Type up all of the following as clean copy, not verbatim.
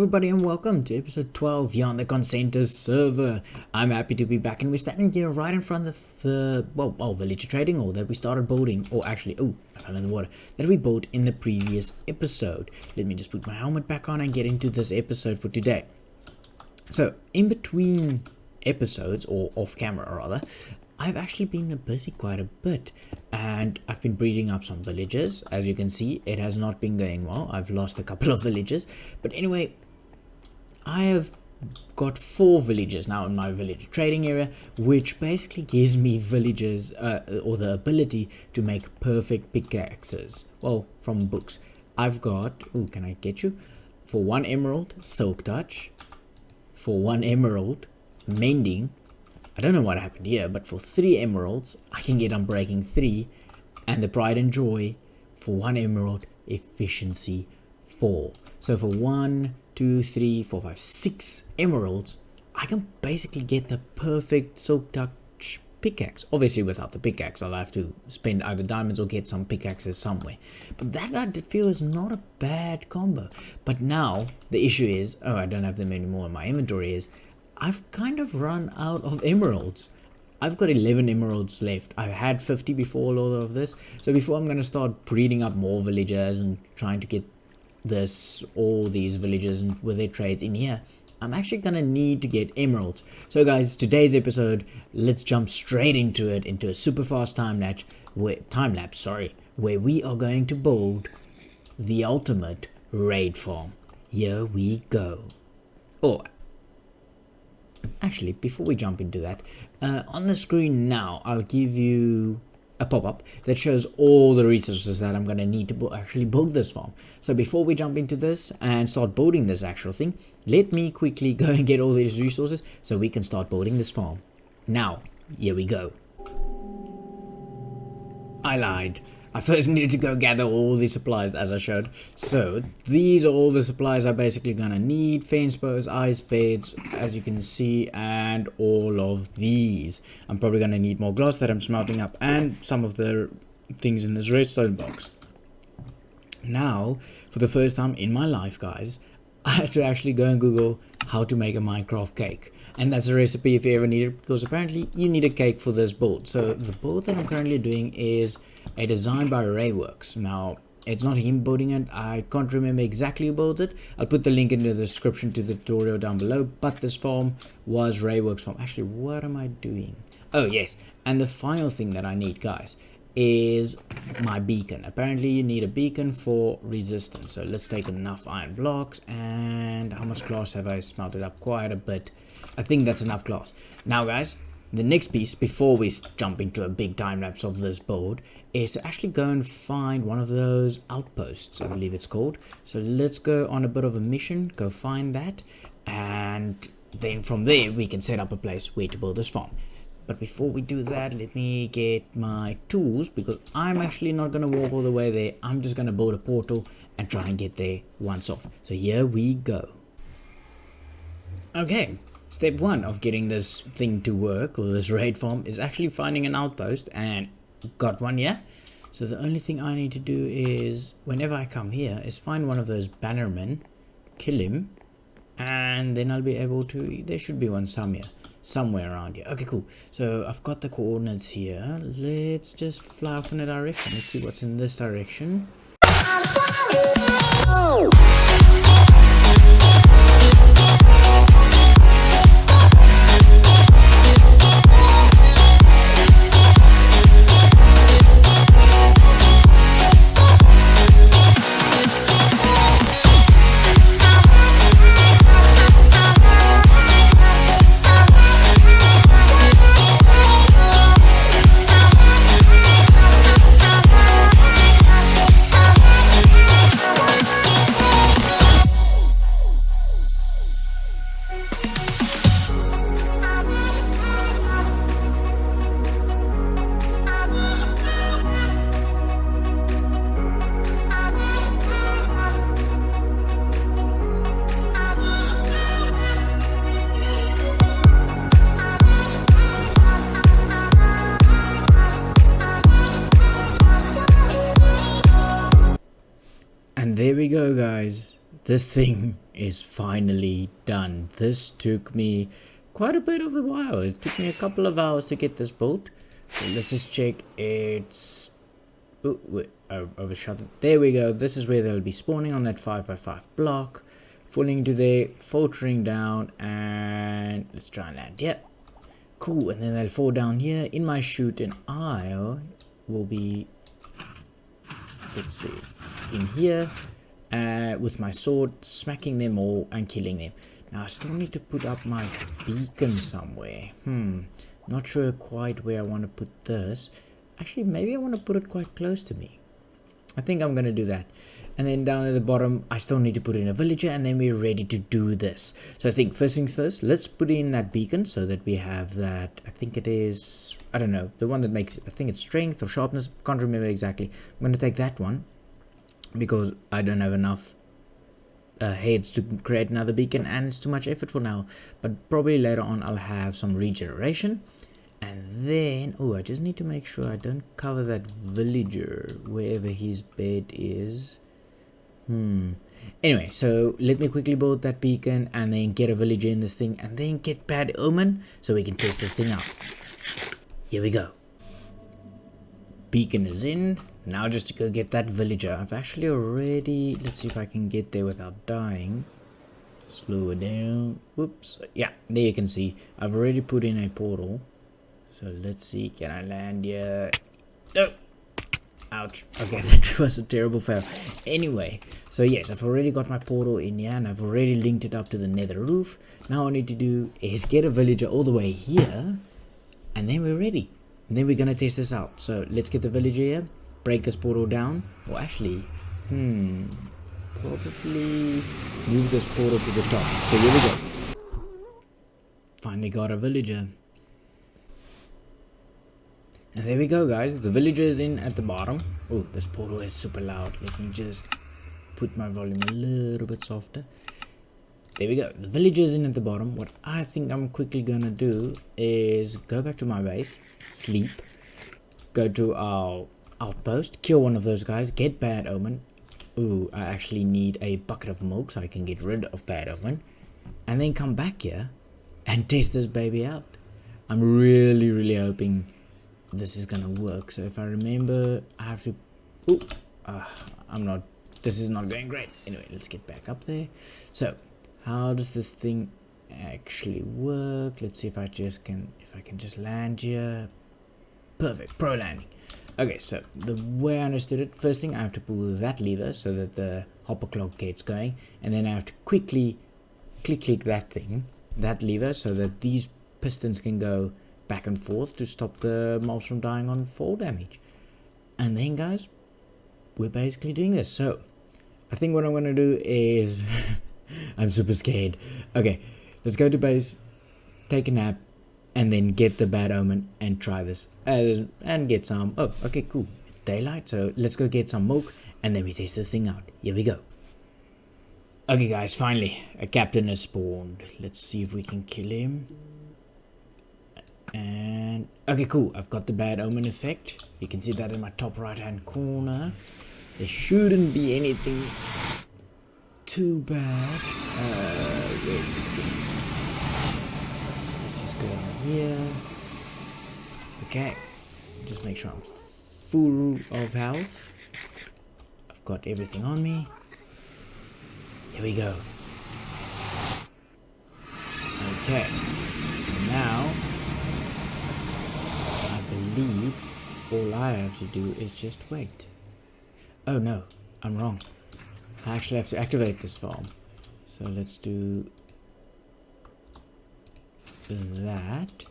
everybody and welcome to episode 12 here on the Consentus server. I'm happy to be back and we're standing here right in front of the, villager trading hall that we started building, or actually, I fell in the water, that we built in the previous episode. Let me just put my helmet back on and get into this episode for today. So, in between episodes, or off camera rather, I've actually been busy quite a bit and I've been breeding up some villagers. As you can see, it has not been going well. I've lost a couple of villagers, but anyway, I have got 4 villagers now in my villager trading area, which basically gives me villagers or the ability to make perfect pickaxes. Well, from books. I've got, can I get you? For 1 emerald, silk touch. For 1 emerald, mending. I don't know what happened here, but for 3 emeralds, I can get Unbreaking 3, and the Pride and Joy for 1 emerald, Efficiency 4. So for 1, 2, 3, 4, 5, 6 emeralds, I can basically get the perfect Silk Touch pickaxe. Obviously, without the pickaxe, I'll have to spend either diamonds or get some pickaxes somewhere. But that I feel is not a bad combo. But now, the issue is, I don't have them anymore in my inventory, is I've kind of run out of emeralds. I've got 11 emeralds left. I had 50 before all of this. So before I'm going to start breeding up more villagers and trying to get all these villagers and with their trades in here, I'm actually going to need to get emeralds. So guys, today's episode, let's jump straight into it, into a super fast time lapse, where we are going to build the ultimate raid farm. Here we go. Actually, before we jump into that, on the screen now, I'll give you a pop-up that shows all the resources that I'm going to need to actually build this farm. So before we jump into this and start building this actual thing, let me quickly go and get all these resources so we can start building this farm. Now, here we go. I lied. I first needed to go gather all the supplies as I showed. So these are all the supplies I'm basically gonna need: fence posts, ice beds, as you can see, and all of these. I'm probably gonna need more glass that I'm smelting up, and some of the things in this redstone box. Now, for the first time in my life, guys, I had to actually go and Google how to make a Minecraft cake. And that's a recipe if you ever need it, because apparently you need a cake for this build. So the build that I'm currently doing is a design by Rayworks. Now, it's not him building it. I can't remember exactly who builds it. I'll put the link in the description to the tutorial down below. But this farm was Rayworks farm. Actually, what am I doing? Oh, yes. And the final thing that I need, guys, is my beacon. Apparently you need a beacon for resistance. So let's take enough iron blocks. And how much glass have I smelted up? Quite a bit. I think that's enough glass. Now guys, the next piece before we jump into a big time lapse of this build is to actually go and find one of those outposts, I believe it's called. So let's go on a bit of a mission, go find that, and then from there we can set up a place where to build this farm. But before we do that, let me get my tools, because I'm actually not going to walk all the way there. I'm just going to build a portal and try and get there once off. So here we go. Okay, step 1 of getting this thing to work, or this raid farm, is actually finding an outpost, and got one here. So the only thing I need to do is, whenever I come here, is find one of those bannermen, kill him, and then I'll be able to, there should be one somewhere around here. Okay, cool. So I've got the coordinates here. Let's just fly off in a direction. Let's see what's in this direction. There we go, guys. this thing is finally done. This took me quite a bit of a while. It took me a couple of hours to get this built. So let's just check. It's... Oh, wait, I overshot it. There we go. This is where they'll be spawning, on that 5x5 block. Falling into there, filtering down, and let's try and land. Yep. Cool. And then they'll fall down here in my chute, and I will be... Let's see. In here. With my sword, smacking them all and killing them. Now I still need to put up my beacon somewhere. Not sure quite where I want to put this. Actually, maybe I want to put it quite close to me. I think I'm going to do that. And then down at the bottom, I still need to put in a villager, and then we're ready to do this. So I think first things first, let's put in that beacon so that we have that. I think it is, I don't know, the one that makes, I think it's strength or sharpness. Can't remember exactly. I'm going to take that one, because I don't have enough heads to create another beacon, and it's too much effort for now. But probably later on I'll have some regeneration. And then, oh, I just need to make sure I don't cover that villager wherever his bed is. Anyway, so let me quickly build that beacon, and then get a villager in this thing, and then get Bad Omen so we can test this thing out. Here we go. Beacon is in. Now just to go get that villager. I've actually already... Let's see if I can get there without dying. Slow it down. Whoops. Yeah, there you can see. I've already put in a portal. So let's see. Can I land here? No! Ouch. Okay, that was a terrible fail. Anyway, so yes, I've already got my portal in here, and I've already linked it up to the nether roof. Now all I need to do is get a villager all the way here. And then we're ready. And then we're going to test this out. So let's get the villager here. Break this portal down. Or actually, probably move this portal to the top. So here we go. Finally got a villager. And there we go, guys. The villager is in at the bottom. Oh, this portal is super loud. Let me just put my volume a little bit softer. There we go. The villager is in at the bottom. What I think I'm quickly going to do is go back to my base, sleep, go to our outpost, kill one of those guys, get Bad Omen. Ooh, I actually need a bucket of milk so I can get rid of Bad Omen. And then come back here and test this baby out. I'm really hoping this is gonna work. So if I remember, I have to... Ooh, this is not going great. Anyway, let's get back up there. So, how does this thing actually work? Let's see if I can just land here. Perfect, pro landing. Okay, so the way I understood it, first thing I have to pull that lever so that the hopper clock gets going, and then I have to quickly click that lever so that these pistons can go back and forth to stop the mobs from dying on fall damage. And then, guys, we're basically doing this. So I think what I'm gonna do is I'm super scared. Okay, let's go to base, take a nap, and then get the Bad Omen and try this and get some... Oh, okay, cool. It's daylight, so let's go get some milk, and then we test this thing out. Here we go. Okay, guys, finally a captain has spawned. Let's see if we can kill him. And okay, cool. I've got the Bad Omen effect. You can see that in my top right hand corner. There shouldn't be anything too bad. Where's this thing? Let's just go in here. Okay, just make sure I'm full of health. I've got everything on me. Here we go. Okay, now I believe all I have to do is just wait. Oh no, I'm wrong. I actually have to activate this farm. So let's do that.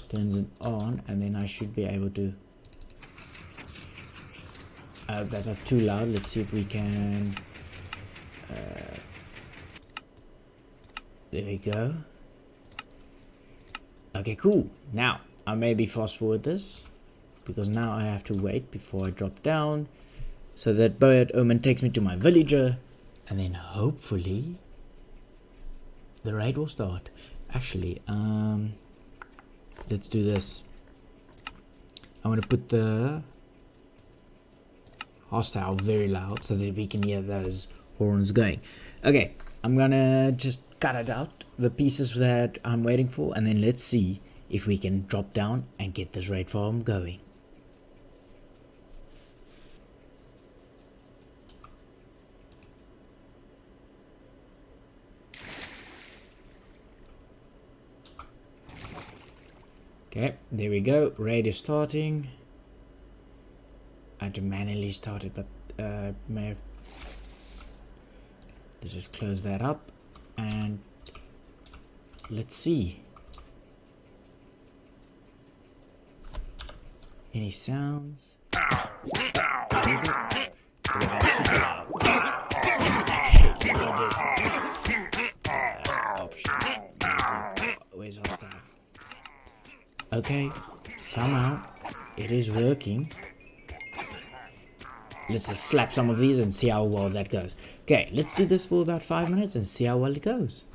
Turns it on, and then I should be able to... that's not too loud. Let's see if we can... there we go. Okay, cool. Now, I maybe fast forward this, because now I have to wait before I drop down, so that Bad Omen takes me to my villager, and then hopefully the raid will start. Actually, let's do this. I want to put the hostile very loud so that we can hear those horns going. Okay, I'm gonna just cut it out, the pieces that I'm waiting for, and then let's see if we can drop down and get this raid farm going. Okay, there we go. Raid is starting. I had to manually start it, but may have. Let's just close that up and let's see. Any sounds? Where's our stuff? Okay, somehow it is working. Let's just slap some of these and see how well that goes. Okay, let's do this for about 5 minutes and see how well it goes.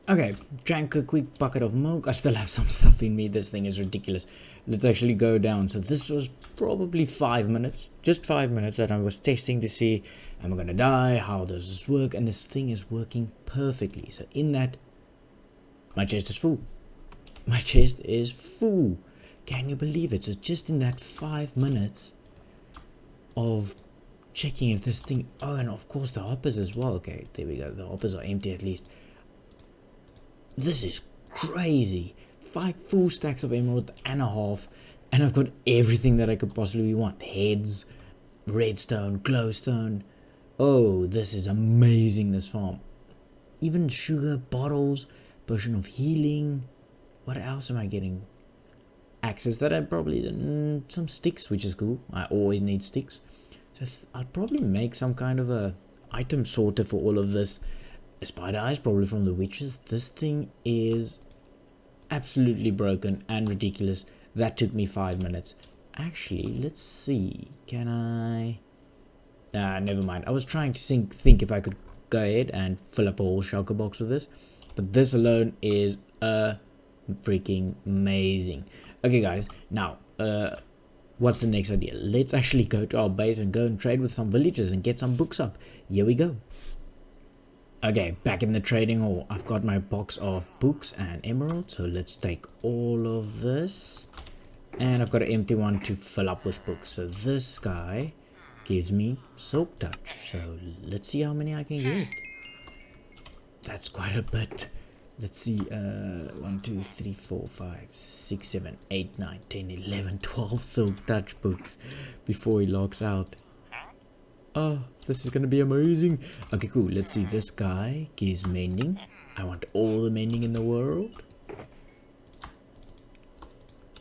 Okay, drank a quick bucket of milk. I still have some stuff in me. This thing is ridiculous. Let's actually go down. So this was probably 5 minutes. Just 5 minutes that I was testing to see, am I gonna die? How does this work? And this thing is working perfectly. So in that, my chest is full. My chest is full. Can you believe it? So just in that 5 minutes of checking if this thing... Oh, and of course the hoppers as well. Okay, there we go. The hoppers are empty at least. This is crazy. 5 full stacks of emerald and a half. And I've got everything that I could possibly want. Heads, redstone, glowstone. Oh, this is amazing, this farm. Even sugar, bottles, potion of healing. What else am I getting? Axes that I probably... some sticks, which is cool. I always need sticks. So I'll probably make some kind of a item sorter for all of this. Spider eyes, probably from the witches. This thing is absolutely broken and ridiculous. That took me 5 minutes. Actually, let's see. Can I... never mind. I was trying to think if I could go ahead and fill up a whole shulker box with this. But this alone is freaking amazing. Okay, guys. Now, what's the next idea? Let's actually go to our base and go and trade with some villagers and get some books up. Here we go. Okay, back in the trading hall. I've got my box of books and emeralds. So let's take all of this. And I've got an empty one to fill up with books. So this guy gives me silk touch. So let's see how many I can get. That's quite a bit. Let's see. 1, 2, 3, 4, 5, 6, 7, 8, 9, 10, 11, 12 silk touch books before he logs out. Oh, this is gonna be amazing. Okay, cool. Let's see. This guy gives mending. I want all the mending in the world.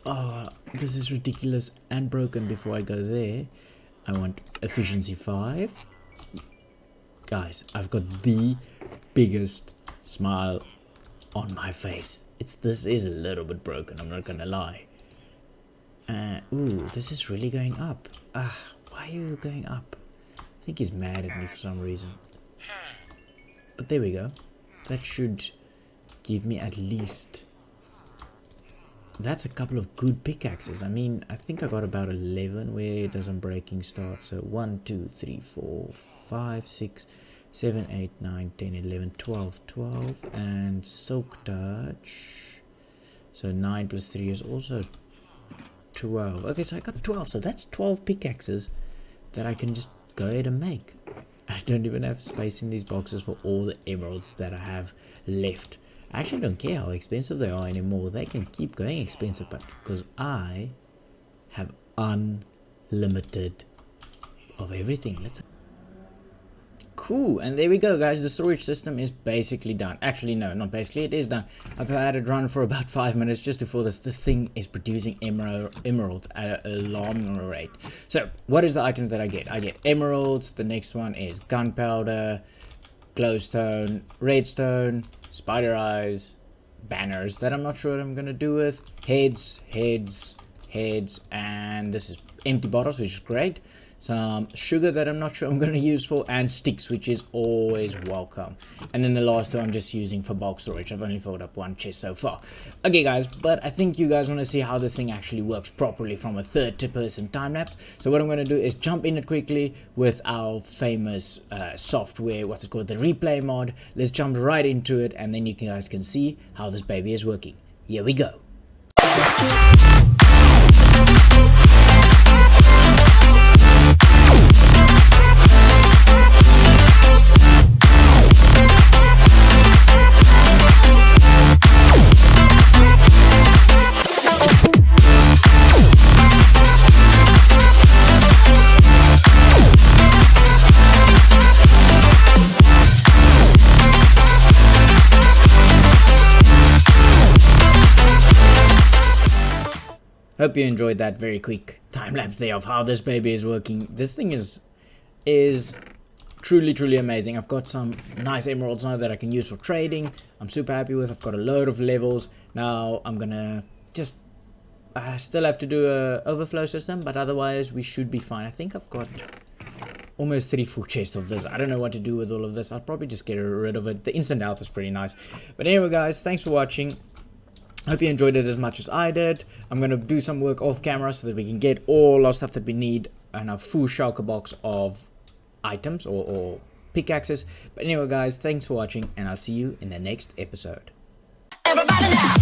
Oh, this is ridiculous and broken. Before I go there, I want efficiency 5. Guys, I've got the biggest smile on my face. This is a little bit broken, I'm not gonna lie. Ooh, this is really going up. Why are you going up? I think he's mad at me for some reason. But there we go. That should give me at least... That's a couple of good pickaxes. I mean, I think I got about 11. Where does unbreaking start? So 1, 2, 3, 4, 5, 6, 7, 8, 9, 10, 11, 12. 12. And silk touch. So 9 plus 3 is also 12. Okay, so I got 12. So that's 12 pickaxes that I can just go ahead and make. I don't even have space in these boxes for all the emeralds that I have left. I actually don't care how expensive they are anymore. They can keep going expensive, but because I have unlimited of everything. Cool, and there we go, guys. The storage system is basically done. Actually, no, not basically, it is done. I've had it run for about 5 minutes just before this. This thing is producing emeralds at an alarming rate. So, what is the items that I get? I get emeralds. The next one is gunpowder, glowstone, redstone, spider eyes, banners that I'm not sure what I'm gonna do with, heads, and this is empty bottles, which is great. some sugar that I'm not sure I'm going to use for, and sticks, which is always welcome. And then the last two I'm just using for bulk storage. I've only filled up one chest so far. Okay guys, but I think you guys want to see how this thing actually works properly from a third-person time-lapse. So what I'm going to do is jump in it quickly with our famous software, what's it called, the replay mod. Let's jump right into it, and then you guys can see how this baby is working. Here we go. Hope you enjoyed that very quick time lapse there of how this baby is working. This thing is truly amazing. I've got some nice emeralds now that I can use for trading. I'm super happy with. I've got a load of levels. Now I'm gonna just still have to do a overflow system, but otherwise we should be fine. I think I've got almost 3 full chests of this. I don't know what to do with all of this. I'll probably just get rid of it. The instant health is pretty nice. But anyway guys, thanks for watching. Hope you enjoyed it as much as I did. I'm going to do some work off camera so that we can get all our stuff that we need and a full shulker box of items or pickaxes. But anyway guys, thanks for watching, and I'll see you in the next episode. Everybody now.